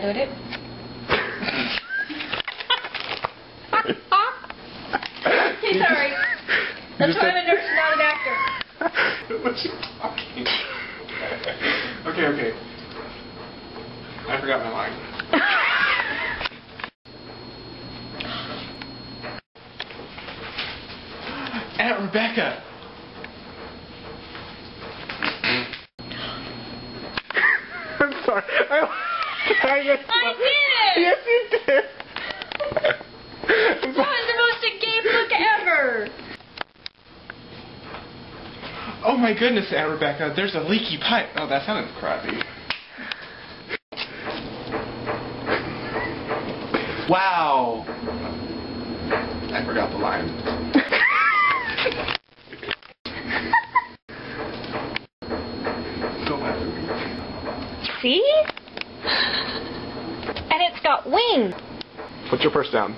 do it. Okay, sorry. That's why I'm a nurse, not an actor. What's you talking? Okay. I forgot my line. Aunt Rebecca. I'm sorry. I did it! Yes, you did! That was the most engaged look ever! Oh my goodness, Aunt Rebecca, there's a leaky pipe. Oh, that sounded crappy. Wow! I forgot the line. Don't laugh at me. See? And it's got wings. Put your purse down.